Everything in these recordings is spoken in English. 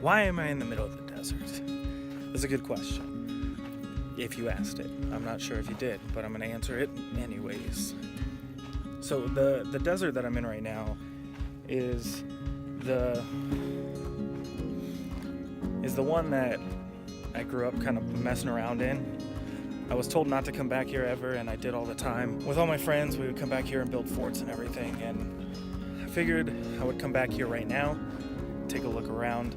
Why am I in the middle of the desert? That's a good question. If you asked it. I'm not sure if you did, but I'm going to answer it anyways. So the desert that I'm in right now is the one that I grew up kind of messing around in. I was told not to come back here ever, and I did all the time. With all my friends, we would come back here and build forts and everything, and I figured I would come back here right now, take a look around.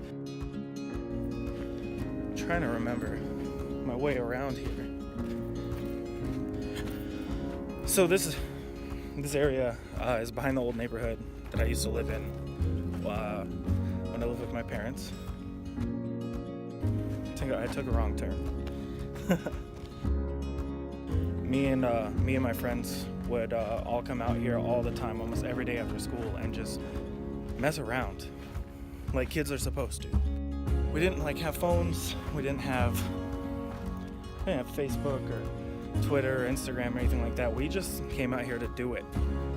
I'm trying to remember my way around here. So this area is behind the old neighborhood that I used to live in when I lived with my parents. I took a wrong turn. Me and my friends would all come out here all the time, almost every day after school, and just mess around like kids are supposed to. We didn't have phones. We didn't have Facebook or Twitter or Instagram or anything like that. We just came out here to do it,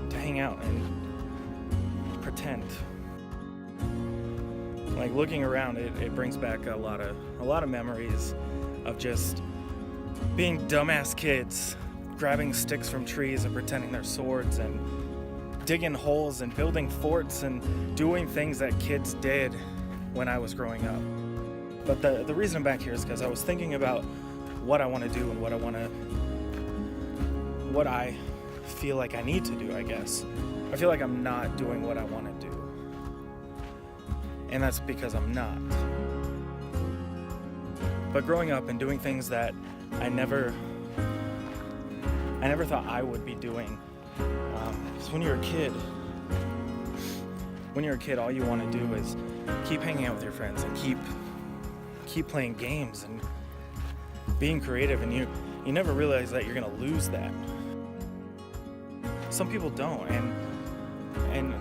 to hang out and pretend. Like, looking around, it brings back a lot of memories of just being dumbass kids, grabbing sticks from trees and pretending they're swords, and digging holes and building forts and doing things that kids did when I was growing up. But the reason I'm back here is because I was thinking about what I want to do and what I feel like I need to do, I guess. I feel like I'm not doing what I want to do. And that's because I'm not. But growing up and doing things that I never thought I would be doing. So when you're a kid, all you want to do is keep hanging out with your friends and keep playing games and being creative, and you never realize that you're gonna lose that. Some people don't, and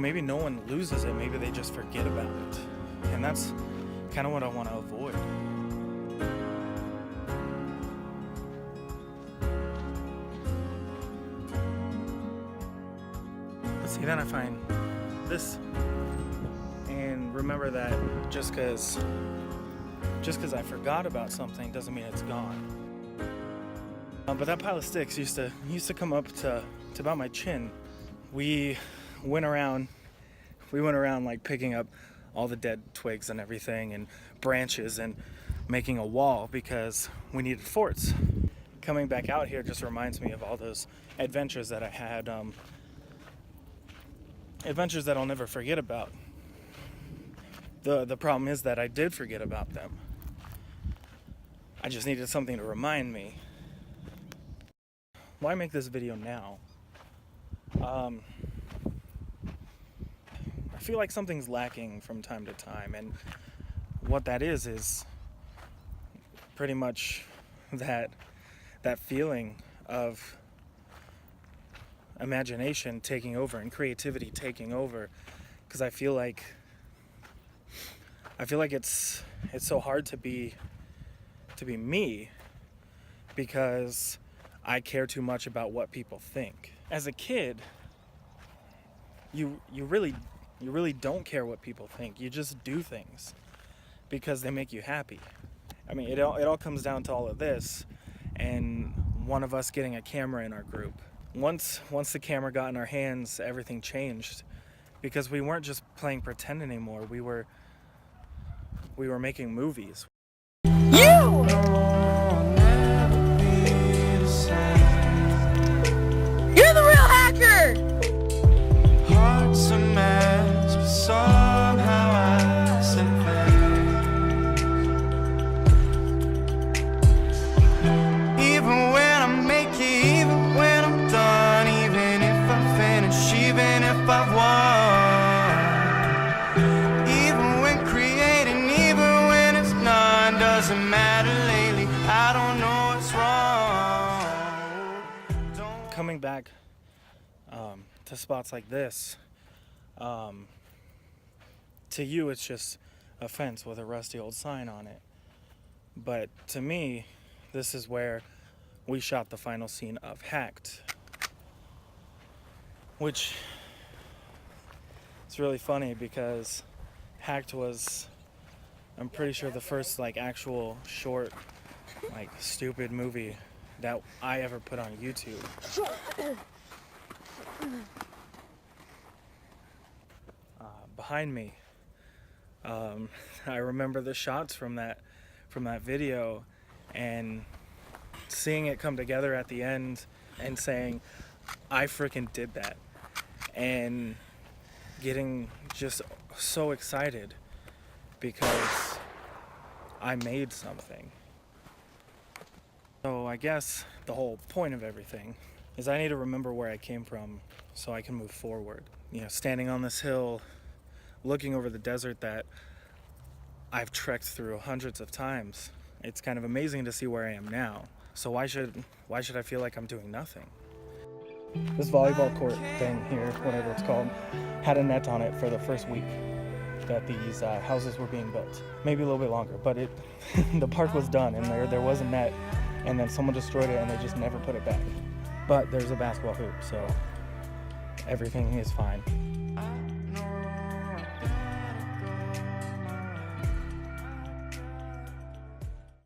maybe no one loses it, maybe they just forget about it. And that's kind of what I want to avoid. Let's see, then I find this and remember that just because I forgot about something doesn't mean it's gone. But that pile of sticks used to come up to about my chin. We went around like picking up all the dead twigs and everything and branches and making a wall because we needed forts. Coming back out here just reminds me of all those adventures that I had, adventures that I'll never forget about. The problem is that I did forget about them. I just needed something to remind me. Why make this video now? I feel like something's lacking from time to time, and what that is pretty much that feeling of imagination taking over and creativity taking over, because I feel like it's so hard to be me because I care too much about what people think. As a kid, you really don't care what people think. You just do things because they make you happy. I mean, it all comes down to all of this, and one of us getting a camera in our group. Once the camera got in our hands, everything changed, because we weren't just playing pretend anymore. We were making movies. You! You're the real hacker! Heart's a mess, but somehow I stay faith. Even when I make it, even when I'm done, even if I finish, even if I've won, even when creating, even when it's none, doesn't matter lately, I don't know what's wrong. Coming back to spots like this, to you it's just a fence with a rusty old sign on it, but to me this is where we shot the final scene of Hacked, which is really funny because Hacked was I'm pretty sure the first like actual short, like stupid movie that I ever put on YouTube. Behind me, I remember the shots from that video, and seeing it come together at the end and saying, I freaking did that, and getting just so excited because I made something. So I guess the whole point of everything is I need to remember where I came from so I can move forward. You know, standing on this hill, looking over the desert that I've trekked through hundreds of times, it's kind of amazing to see where I am now. So why should I feel like I'm doing nothing? This volleyball court thing here, whatever it's called, had a net on it for the first week that these houses were being built. Maybe a little bit longer, but the park was done and there was a net, and then someone destroyed it and they just never put it back. But there's a basketball hoop, so everything is fine.